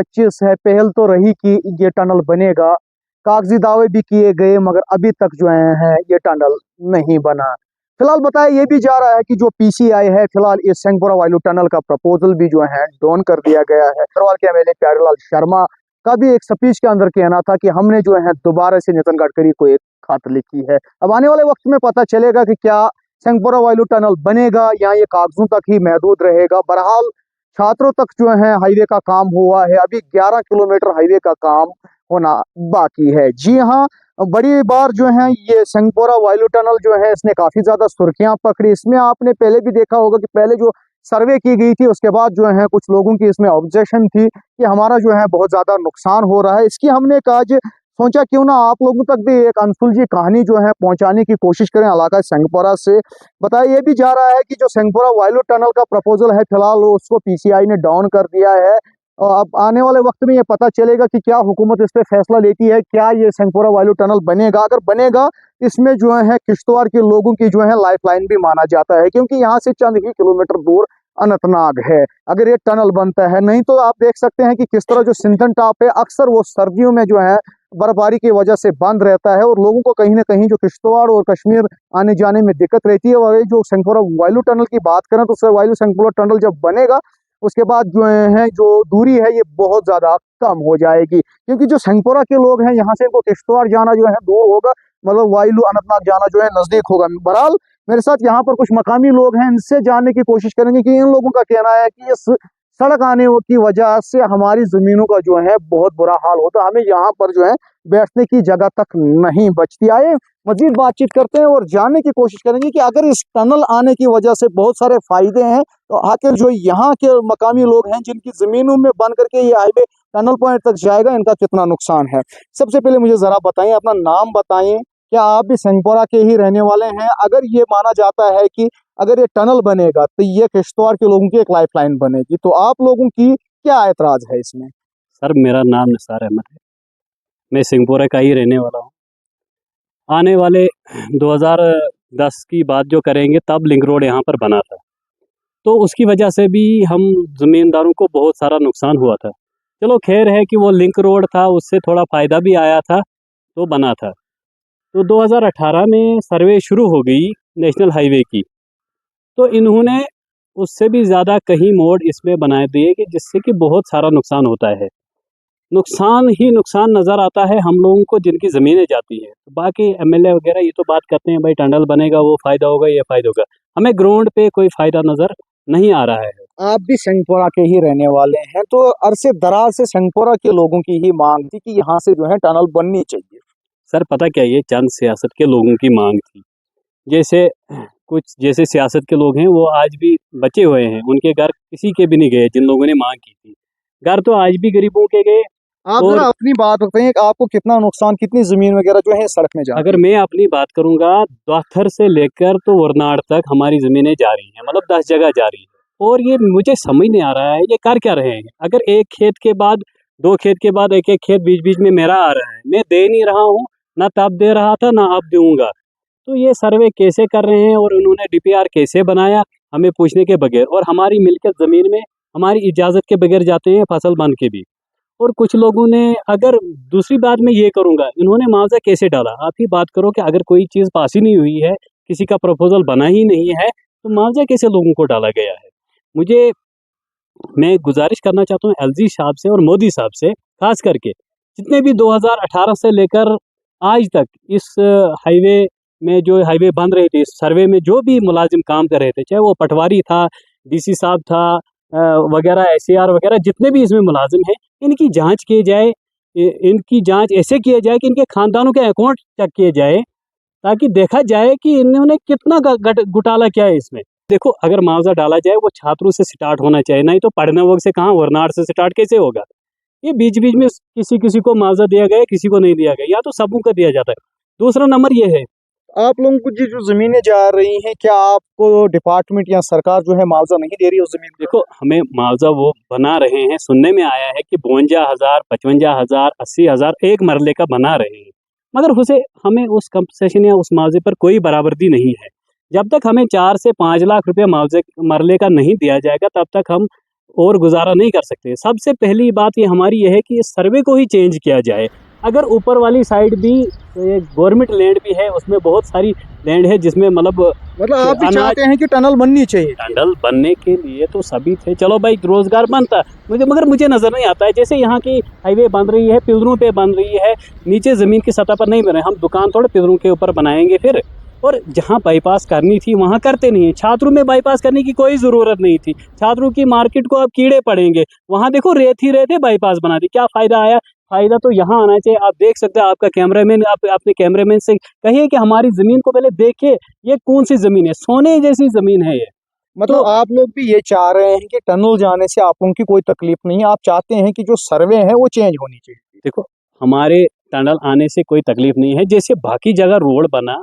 25 है, पहल तो रही कि ये टनल बनेगा, कागजी दावे भी किए गए, मगर अभी तक जो है ये टनल नहीं बना। फिलहाल बताया ये भी जा रहा है कि जो पीसीआई है, फिलहाल इस सिंहपुरा वायलू टनल का प्रपोजल भी जो है डाउन कर दिया गया है। गढ़वाल के एमएलए प्यारेलाल शर्मा का भी एक स्पीच के अंदर कहना था कि हमने जो है दोबारा से नितिन गडकरी को एक खत लिखी है। अब आने वाले वक्त में पता चलेगा कि क्या सिंहपुरा वायलू टनल बनेगा या ये कागजों तक ही महदूद रहेगा। बहरहाल छात्रों तक जो है हाईवे का काम हुआ है, अभी 11 किलोमीटर हाईवे का काम होना बाकी है। जी हाँ, बड़ी बार जो है ये सिंहपुरा वायलू टनल जो है इसने काफी ज्यादा सुर्खियां पकड़ी। इसमें आपने पहले भी देखा होगा कि पहले जो सर्वे की गई थी उसके बाद जो है कुछ लोगों की इसमें ऑब्जेक्शन थी कि हमारा जो है बहुत ज्यादा नुकसान हो रहा है। इसकी हमने आज सोचा क्यों ना आप लोगों तक भी एक अनसुलझी कहानी जो है पहुंचाने की कोशिश करें इलाका सिंहपुरा से। बताया ये भी जा रहा है कि जो सिंहपुरा वायलू टनल का प्रपोजल है, फिलहाल उसको पीसीआई ने डाउन कर दिया है। और अब आने वाले वक्त में ये पता चलेगा कि क्या हुकूमत इस पे फैसला लेती है, क्या ये सिंहपुरा वायलू टनल बनेगा। अगर बनेगा, इसमें जो है किश्तवाड़ के लोगों की जो है लाइफलाइन भी माना जाता है, क्योंकि यहाँ से चंद ही किलोमीटर दूर अनंतनाग है। अगर ये टनल बनता है, नहीं तो आप देख सकते हैं कि किस तरह जो सिंथन टॉप है अक्सर वो सर्दियों में जो है बर्फबारी की वजह से बंद रहता है और लोगों को कहीं ना कहीं जो किश्तवाड़ और कश्मीर आने जाने में दिक्कत रहती है। और ये जो सिंहपुरा वायलू टनल की बात करें तो वायलू सिंहपुरा टनल जब बनेगा उसके बाद जो है जो दूरी है ये बहुत ज्यादा कम हो जाएगी, क्योंकि जो सिंहपुरा के लोग हैं यहाँ से इनको किश्तवाड़ जाना जो है दूर होगा, मतलब वायलू अनंतनाग जाना जो है नजदीक होगा। बहरहाल मेरे साथ यहाँ पर कुछ मकामी लोग हैं, इनसे जानने की कोशिश करेंगे कि इन लोगों का कहना है कि इस सड़क आने की वजह से हमारी जमीनों का जो है बहुत बुरा हाल होता है, हमें यहाँ पर जो है बैठने की जगह तक नहीं बचती। आए मजीद बातचीत करते हैं और जानने की कोशिश करेंगे कि अगर इस टनल आने की वजह से बहुत सारे फायदे हैं तो आखिर जो यहाँ के मकामी लोग हैं जिनकी जमीनों में बन करके ये हाईवे टनल पॉइंट तक जाएगा, इनका कितना नुकसान है। सबसे पहले मुझे जरा बताएं, अपना नाम बताएं, क्या आप भी सिंहपुरा के ही रहने वाले हैं? अगर ये माना जाता है कि अगर ये टनल बनेगा तो ये किश्तवाड़ के लोगों की एक लाइफलाइन बनेगी, तो आप लोगों की क्या एतराज है इसमें? सर, मेरा नाम निसार अहमद है, मैं सिंहपुरा का ही रहने वाला हूँ। आने वाले 2010 की बात जो करेंगे तब लिंक रोड यहाँ पर बना था, तो उसकी वजह से भी हम ज़मींदारों को बहुत सारा नुकसान हुआ था। चलो खैर है कि वो लिंक रोड था, उससे थोड़ा फ़ायदा भी आया था तो बना था। तो 2018 में सर्वे शुरू हो गई नेशनल हाईवे की, तो इन्होंने उससे भी ज़्यादा कहीं मोड़ इसमें बना दिए कि जिससे कि बहुत सारा नुकसान होता है। नुकसान ही नुकसान नज़र आता है हम लोगों को जिनकी ज़मीनें जाती हैं। बाकी एमएलए वगैरह ये तो बात करते हैं भाई टनल बनेगा, वो फ़ायदा होगा, ये फ़ायदा होगा। हमें ग्राउंड पे कोई फ़ायदा नज़र नहीं आ रहा है। आप भी सिंहपुरा के ही रहने वाले हैं, तो अरसे दराज से सिंहपुरा के लोगों की ही मांग थी कि यहाँ से जो है टनल बननी चाहिए। सर पता क्या, ये चंद सियासत के लोगों की मांग थी। जैसे सियासत के लोग हैं वो आज भी बचे हुए हैं, उनके घर किसी के भी नहीं गए जिन लोगों ने मांग की थी। घर तो आज भी गरीबों के गए। आप और जरा अपनी बात बताइए कि आपको कितना नुकसान, कितनी जमीन वगैरह जो है सड़क में जा अगर मैं अपनी बात करूंगा, द्वाथर से लेकर तो वरनाड़ तक हमारी ज़मीनें जा रही हैं, मतलब 10 जगह जा रही है। और ये मुझे समझ नहीं आ रहा है ये कर क्या रहे हैं। अगर एक खेत के बाद 2 खेत के बाद एक एक खेत बीच बीच में मेरा आ रहा है, मैं दे नहीं रहा हूँ, ना तब दे रहा था ना अब दूंगा। तो ये सर्वे कैसे कर रहे हैं और उन्होंने डीपीआर कैसे बनाया हमें पूछने के बगैर, और हमारी मिल्कियत ज़मीन में हमारी इजाज़त के बगैर जाते हैं फसल बन के भी। और कुछ लोगों ने, अगर दूसरी बात मैं ये करूँगा, इन्होंने मुआवजा कैसे डाला। आप ही बात करो कि अगर कोई चीज़ पास ही नहीं हुई है, किसी का प्रपोजल बना ही नहीं है, तो मुआवजा कैसे लोगों को डाला गया है। मैं गुजारिश करना चाहता हूँ एलजी साहब से और मोदी साहब से, खास करके जितने भी 2018 से लेकर आज तक इस हाईवे में जो हाईवे बन रहे थे, इस सर्वे में जो भी मुलाजिम काम कर रहे थे, चाहे वो पटवारी था, डीसी साहब था, वगैरह एसएआर वगैरह जितने भी इसमें मुलाजिम हैं, इनकी जांच की जाए। इनकी जांच ऐसे किया जाए कि इनके खानदानों के अकाउंट चेक किए जाए, ताकि देखा जाए कि इन्होंने कितना घोटाला किया है इसमें। देखो, अगर मुआवजा डाला जाए वो छात्रों से स्टार्ट होना चाहिए, नहीं तो पढ़ने वक्त से कहाँ वरनाड़ से स्टार्ट कैसे होगा। ये बीच बीच में किसी किसी को मुआवजा दिया गया, किसी को नहीं दिया गया, या तो सबों को दिया जाता है। दूसरा नंबर ये है, आप लोगों को जो जमीनें जा रही हैं, क्या आपको डिपार्टमेंट या सरकार जो है मुआवजा नहीं दे रही है उस जमीन का? देखो हमें मुआवजा वो बना रहे हैं, सुनने में आया है कि 52,000, 55,000, 80,000 एक मरले का बना रहे हैं, मगर उसे हमें उस कंपनसेशन या उस मुआवजे पर कोई बराबरी नहीं है। जब तक हमें 4 से 5 लाख रुपये मुआवजे मरले का नहीं दिया जाएगा, तब तक हम और गुजारा नहीं कर सकते। सबसे पहली बात ये हमारी ये है कि इस सर्वे को ही चेंज किया जाए। अगर ऊपर वाली साइड भी गवर्नमेंट लैंड भी है, उसमें बहुत सारी लैंड है जिसमें मतलब आप भी अनाज चाहते हैं कि टनल बननी चाहिए। टनल बनने के लिए तो सभी थे, चलो भाई रोजगार बनता, मुझे नजर नहीं आता है। जैसे यहाँ की हाईवे बन रही है, पिलरों पे बन रही है, नीचे जमीन की सतह पर नहीं बन रहे। हम दुकान थोड़े पिलरों के ऊपर बनाएंगे फिर। और जहाँ बाईपास करनी थी वहाँ करते नहीं है। छात्रों में बाईपास करने की कोई ज़रूरत नहीं थी। छात्रों की मार्केट को अब कीड़े पड़ेंगे। वहाँ देखो रेत ही रेत है, बाईपास बना दी, क्या फ़ायदा आया? फ़ायदा तो यहाँ आना चाहिए। आप देख सकते हैं, आपका कैमरामैन, आप अपने कैमरामैन से कहिए कि हमारी ज़मीन को पहले देखिए, ये कौन सी ज़मीन है? सोने जैसी ज़मीन है ये। मतलब तो आप लोग भी ये चाह रहे हैं कि टनल जाने से आप लोगों की कोई तकलीफ नहीं है, आप चाहते हैं कि जो सर्वे है वो चेंज होनी चाहिए। देखो, हमारे टनल आने से कोई तकलीफ नहीं है। जैसे बाकी जगह रोड बना,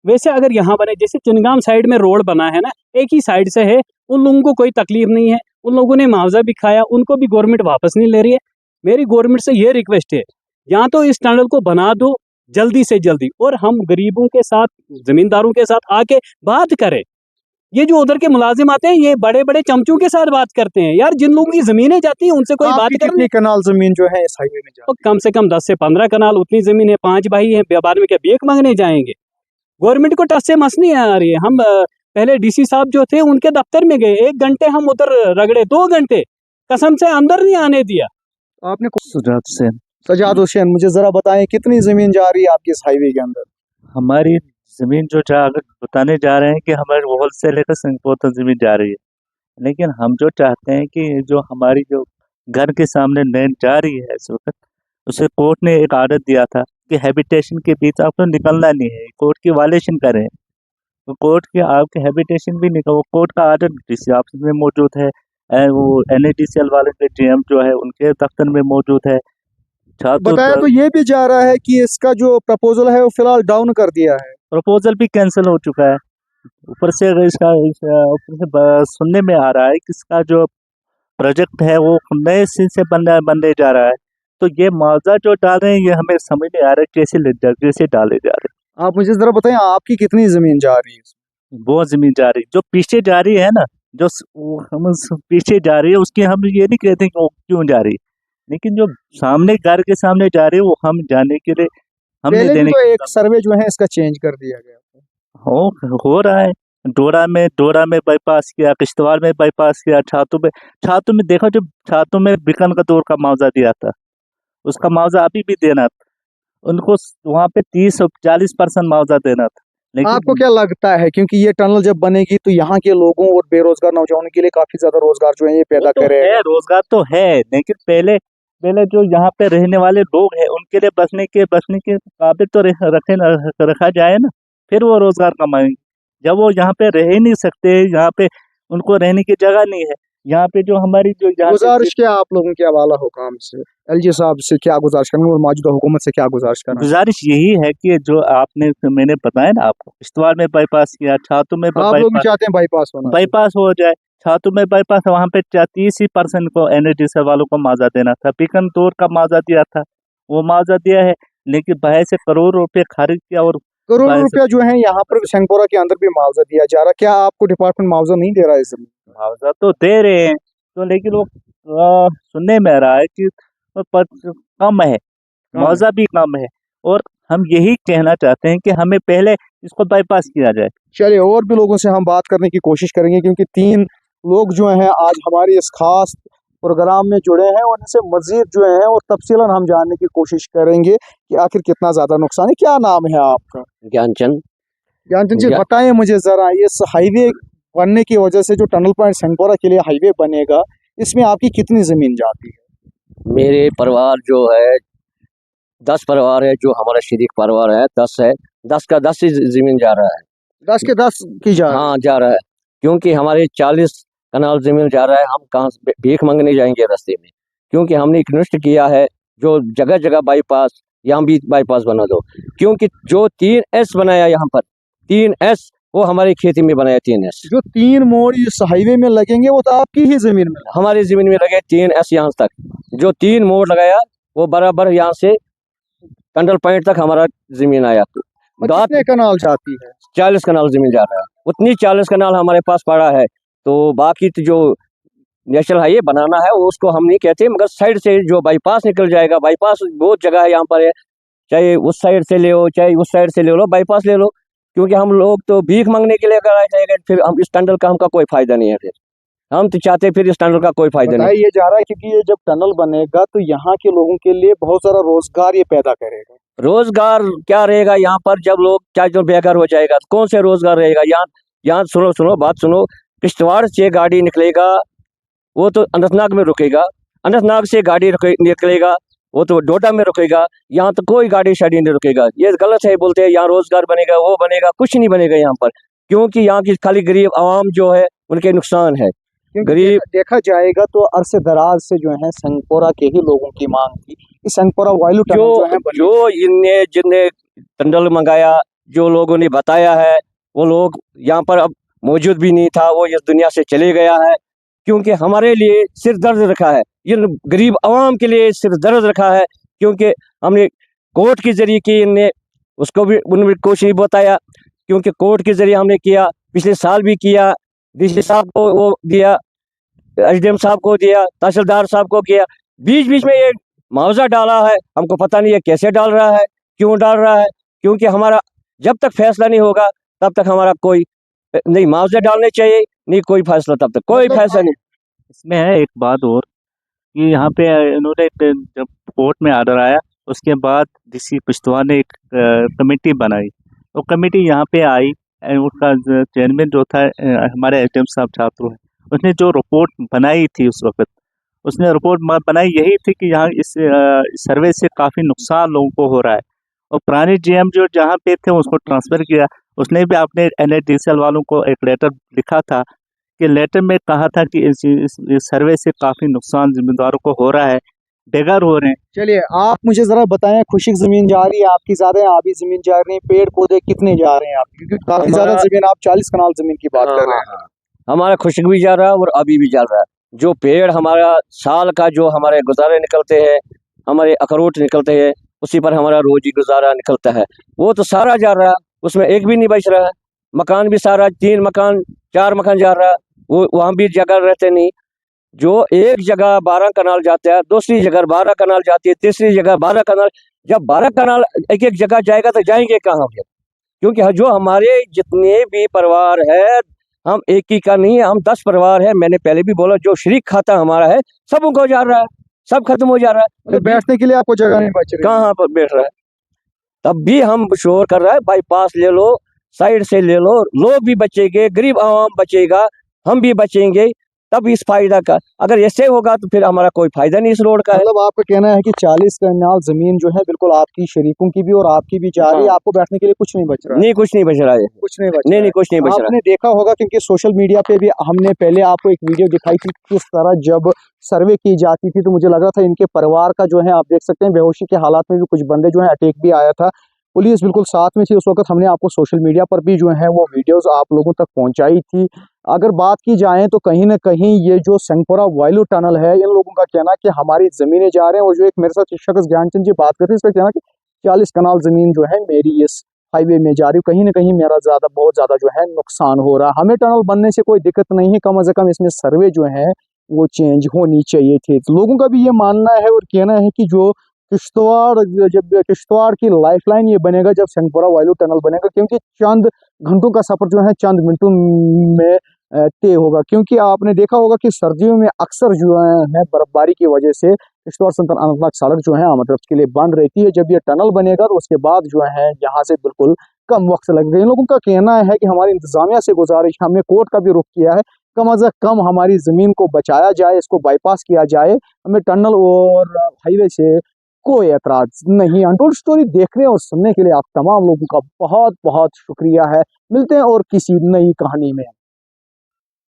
वैसे अगर यहाँ बने, जैसे चिनगाम साइड में रोड बना है ना, एक ही साइड से है, उन लोगों को कोई तकलीफ नहीं है। उन लोगों ने मुआवजा भी खाया, उनको भी गवर्नमेंट वापस नहीं ले रही है। मेरी गवर्नमेंट से ये रिक्वेस्ट है, या तो इस टनल को बना दो जल्दी से जल्दी, और हम गरीबों के साथ, जमींदारों के साथ आके बात करें। ये जो उधर के मुलाजिम आते हैं, ये बड़े बड़े चमचों के साथ बात करते हैं। यार, जिन लोगों की जमीनें जाती हैं उनसे कोई बात आपकी करनी। कितनी कनाल जमीन जो है इस हाईवे में तो जाती कम से कम 10 से 15 कनाल उतनी जमीन है। 5 भाई हैं, बाद में क्या भीख मांगने जाएंगे? गवर्नमेंट को टच से मस नहीं आ रही है। हम पहले डीसी साहब जो थे उनके दफ्तर में गए, 1 घंटे हम उधर रगड़े, 2 घंटे कसम से अंदर नहीं आने दिया। है? आपने सुजात हुसैन। सजाद हुसैन, मुझे जरा बताएं कितनी जमीन जा रही है आपकी इस हाईवे के अंदर? हमारी जमीन जो अगर बताने जा रहे हैं कि हमारी होल से लेकर सिंगपुर तक जमीन जा रही है, लेकिन हम जो चाहते हैं कि जो हमारी जो घर के सामने लैंड जा रही है इस वक्त, उसे कोर्ट ने एक आर्डर दिया था कि हैबिटेशन के बीच आपको निकलना नहीं है, कोर्ट की वायलेशन करें। तो कोर्ट के आपके हैबिटेशन भी निकल, वो कोर्ट का आर्डर डीसी ऑफिस में मौजूद है, वो NADCL वाले के GM जो है उनके दफ्तर में मौजूद है। बताया तो ये भी जा रहा है कि इसका जो प्रपोजल है वो फिलहाल डाउन कर दिया है। प्रपोजल भी कैंसिल हो चुका है। ऊपर से ऊपर से सुनने में आ रहा है कि इसका जो प्रोजेक्ट है वो नए सिरे से बनने जा रहा है। तो ये मुआवजा जो डाल रहे हैं ये हमें समझ नहीं आ रहा है कैसे डाले जा रहे आप मुझे जरा बताएं आपकी कितनी जमीन जा रही है? हैं। वो जमीन जा रही जो पीछे जा रही है ना, पीछे जा रही है उसकी हम ये नहीं कहते कि वो क्यों जा रही, लेकिन जो सामने घर के सामने जा रही है वो हम जाने के लिए हमने पहले भी देने तो एक सर्वे जो है इसका चेंज कर दिया गया था। हो रहा है। डोरा में बाईपास किया, किश्तवाड़ में बाईपास किया, छातू में देखो, जब छातू में बिकन का दौर का मुआवजा दिया था, उसका मुआवजा अभी भी देना था उनको। वहाँ पे 30-40% मुआवजा देना था, आपको लेकिन क्या लगता है, क्योंकि ये टनल जब बनेगी तो यहाँ के लोगों और बेरोजगार नौजवानों के लिए काफी ज्यादा रोजगार जो है ये पैदा वो तो करेगा? है, रोजगार तो है, लेकिन पहले पहले जो यहाँ पे रहने वाले लोग हैं उनके लिए बसने के काबिल तो रखा जाए ना, फिर वो रोजगार कमाएंगे। जब वो यहाँ पे रह ही नहीं सकते, यहाँ पे उनको रहने की जगह नहीं है, यहाँ पे जो हमारी जो यहाँ पे गुजारिश क्या आप लोगों के हवाला होगा हमसे, LG साहब से क्या गुजारिश करेंगे और मौजूदा हुकूमत से क्या गुजारिश करेंगे? गुजारिश यही है कि जो मैंने बताया ना आपको, किश्तवाड़ में बाईपास किया, छातू में आप लोग भी चाहते हैं बाईपास होना? बाईपास हो जाए, छातू में बाईपास, वहाँ पे 30% को NADCL वालों को मुआवजा देना था, पिकन तोड़ का मुआवजा दिया था, वो मुआवजा दिया है, लेकिन बाहर से करोड़ रुपए खरीद किया और करोड़ बाहर से रुपया जो है यहाँ पर शंखपुरा के अंदर भी मुआवजा दिया जा रहा है। क्या आपको डिपार्टमेंट मुआवजा नहीं दे रहा है इस जमीन का? मुआवजा तो दे रहे हैं, तो लेकिन वो सुनने में आ रहा है कि कम है, मुआवजा भी कम है, और हम यही कहना चाहते हैं कि हमें पहले इसको बाईपास किया जाए। चलिए, और भी लोगों से हम बात करने की कोशिश करेंगे, क्योंकि 3 लोग जो हैं आज हमारी इस खास प्रोग्राम में जुड़े हैं और इनसे मजीद जो है और तफसीलन हम जानने की कोशिश करेंगे कि आखिर कितना ज़्यादा नुकसान है। क्या नाम है आपका? ज्ञानचंद। ज्ञानचंद जी, ज्ञा- बताएं मुझे ज़रा, इस हाईवे बनने की वजह से जो टनल पॉइंट संगपोरा के लिए हाईवे बनेगा, इसमें आपकी कितनी ज़मीन जाती है? मेरे परिवार जो है 10 परिवार है, जो हमारा शरीक परिवार है 10 है, 10 का 10 ही जमीन जा रहा है। 10 के 10 की जा रही हाँ, जा रहा है, क्योंकि हमारे 40 कनाल जमीन जा रहा है। हम कहाँ से भीख मांगने जाएंगे रास्ते में? क्योंकि हमने एक निष्ठ किया है, जो जगह जगह बाईपास, यहाँ भी बाईपास बना दो, क्योंकि जो 3S बनाया यहाँ पर, 3S वो हमारी खेती में बनाया 3S। जो 3 मोड़ इस हाईवे में लगेंगे वो तो आपकी ही ज़मीन में हमारी जमीन में लगे 3S यहाँ तक, जो 3 मोड़ लगाया वो बराबर यहाँ से कंडल पॉइंट तक हमारा जमीन आया। कितने कनाल जाती है? 40 कनाल जमीन जा रहा है, उतनी 40 कनाल हमारे पास पड़ा है। तो बाकी तो जो नेशनल हाईवे बनाना है, उसको हम नहीं कहते, मगर साइड से जो बाईपास निकल जाएगा, बाईपास बहुत जगह है यहाँ पर है, चाहे उस साइड से ले लो, चाहे उस साइड से ले लो, बाईपास ले लो। क्योंकि हम लोग तो भीख मांगने के लिए अगर आ जाएगा, फिर हम इस टनल का हमका कोई फायदा नहीं है। फिर हम तो चाहते फिर इस टनल का कोई फायदा नहीं। बताया ये जा रहा है क्योंकि ये जब टनल बनेगा तो यहाँ के लोगों के लिए बहुत सारा रोजगार ये पैदा करेगा। रोजगार क्या रहेगा यहाँ पर, जब लोग चाहे जो बेघर हो जाएगा तो कौन से रोजगार रहेगा यहाँ? यहाँ सुनो बात सुनो, किश्तवाड़ से गाड़ी निकलेगा वो तो अनंतनाग में रुकेगा, अनंतनाग से गाड़ी निकलेगा वो तो डोडा में रुकेगा, यहाँ तो कोई गाड़ी शाड़ी नहीं रुकेगा। ये गलत है, बोलते हैं यहाँ रोजगार बनेगा, वो बनेगा, कुछ नहीं बनेगा यहाँ पर, क्योंकि यहाँ की खाली गरीब आवाम जो है उनके नुकसान है। गरीब देखा जाएगा तो अरसे दराज से जो है संगपोरा के ही लोगों की मांग थी कि संगपोरा वायलू टनल जो है जो इनने जिनने टनल मंगाया, जो लोगों ने बताया है, वो लोग यहाँ पर अब मौजूद भी नहीं था, वो इस दुनिया से चले गया है। क्योंकि हमारे लिए सिर दर्द रखा है, इन गरीब आवाम के लिए सिर दर्द रखा है, क्योंकि हमने कोर्ट के जरिए की, इनने उसको भी उन्होंने कुछ नहीं बताया, क्योंकि कोर्ट के जरिए हमने किया, पिछले साल भी किया, डीसी साहब को वो दिया, एसडीएम साहब को दिया, तहसीलदार साहब को किया, बीच बीच में ये मुआवजा डाला है, हमको पता नहीं है कैसे डाल रहा है, क्यों डाल रहा है, क्योंकि हमारा जब तक फैसला नहीं होगा तब तक हमारा कोई नहीं, मुआवजा डालने चाहिए, नहीं कोई फैसला तब तक कोई फैसला नहीं। इसमें है एक बात और कि यहाँ पे इन्होंने जब कोर्ट में आर्डर आया उसके बाद डीसी किश्तवाड़ ने एक कमेटी बनाई, वो कमेटी यहाँ पे आई, उसका चेयरमैन जो था हमारे एसडीएम साहब छात्र हैं, उसने जो रिपोर्ट बनाई थी उस वक्त, उसने रिपोर्ट बनाई यही थी कि यहाँ इस सर्वे से काफ़ी नुकसान लोगों को हो रहा है। और पुराने जीएम जो जहाँ पे थे उसको ट्रांसफ़र किया, उसने भी अपने NHDCL वालों को एक लेटर लिखा था कि लेटर में कहा था कि इस सर्वे से काफ़ी नुकसान जिम्मेदारों को हो रहा है, बेघर हो रहे हैं। चलिए आप मुझे जरा बताएं, खुशक जमीन जा रही है आपकी, ज्यादा है आबी जमीन जा रही है, पेड़ पौधे कितने जा रहे हैं आपकी? क्योंकि काफी ज्यादा जमीन, आप 40 कनाल जमीन की बात कर रहे हैं। हमारा खुशक भी जा रहा है और अभी भी जा रहा है। जो पेड़ हमारा साल का जो हमारे गुजारे निकलते हैं, हमारे अखरोट निकलते हैं, उसी पर हमारा रोजी गुजारा निकलता है, वो तो सारा जा रहा है, उसमें एक भी नहीं बच रहा है। मकान भी सारा 3 मकान 4 मकान जा रहा है, वो वहाँ भी जगह रहते नहीं। जो एक जगह 12 कनाल जाता है, दूसरी जगह 12 कनाल जाती है, तीसरी जगह 12 कनाल, जब 12 कनाल एक एक जगह जाएगा तो जाएंगे कहाँ फिर? क्योंकि जो हमारे जितने भी परिवार है, हम एक ही का नहीं है, हम 10 परिवार है, मैंने पहले भी बोला, जो शरीक खाता हमारा है सब उनको जा रहा है, सब खत्म हो जा रहा है। तो बैठने के लिए आपको जगह नहीं बच रही, कहाँ पर बैठ रहा है? तब भी हम शोर कर रहा है, बाईपास ले लो, साइड से ले लो, लोग भी बचेंगे, गरीब आवाम बचेगा, हम भी बचेंगे, तब इस फायदा का। अगर ऐसे होगा तो फिर हमारा कोई फायदा नहीं इस रोड का है। मतलब आपका कहना है कि 40 कनाल जमीन जो है बिल्कुल आपकी, शरीकों की भी और आपकी भी जा रही है, आपको बैठने के लिए कुछ नहीं बच रहा है? नहीं, कुछ नहीं बच रहा है, कुछ नहीं बच नहीं, कुछ नहीं बच रहा। आपने देखा होगा क्योंकि सोशल मीडिया पे भी हमने पहले आपको एक वीडियो दिखाई थी, किस तरह जब सर्वे की जाती थी तो मुझे लग रहा था इनके परिवार का जो है, आप देख सकते हैं बेहोशी के हालात में भी कुछ बंदे जो है, अटैक भी आया था, पुलिस बिल्कुल साथ में थी उस वक्त। हमने आपको सोशल मीडिया पर भी जो है वो वीडियोस आप लोगों तक पहुंचाई थी। अगर बात की जाए तो कहीं ना कहीं ये जो संगपोरा वायलू टनल है, इन लोगों का कहना कि हमारी ज़मीनें जा रहे हैं, और जो एक मेरे साथ शख्स ज्ञानचंद जी बात करते हैं, इसका कहना कि 40 कनाल ज़मीन जो है मेरी इस हाईवे में जा रही है, कहीं ना कहीं मेरा बहुत ज़्यादा जो है नुकसान हो रहा है। हमें टनल बनने से कोई दिक्कत नहीं है, कम अज़ कम इसमें सर्वे जो है वो चेंज होनी चाहिए थी। तो लोगों का भी ये मानना है और कहना है कि जो जब किश्तवाड़ की लाइफलाइन ये बनेगा, जब संगपोरा वायलू टनल बनेगा, क्योंकि चंद घंटों का सफर जो है चंद मिनटों में तय होगा। क्योंकि आपने देखा होगा कि सर्दियों में अक्सर जो है बर्फबारी की वजह से किश्तवाड़ संतन अनंतनाग सड़क जो है आमद रफ्त के लिए बंद रहती है। जब ये टनल बनेगा तो उसके बाद जो है यहाँ से बिल्कुल कम वक्त लगेगा। इन लोगों का कहना है कि हमारी इंतजामिया से गुजारिश, हमने कोर्ट का भी रुख किया है, कम अज़ कम हमारी ज़मीन को बचाया जाए, इसको बाईपास किया जाए, हमें टनल और हाईवे से कोई एतराज नहीं। अनटोल्ड स्टोरी देखने और सुनने के लिए आप तमाम लोगों का बहुत बहुत शुक्रिया है। मिलते हैं और किसी नई कहानी में।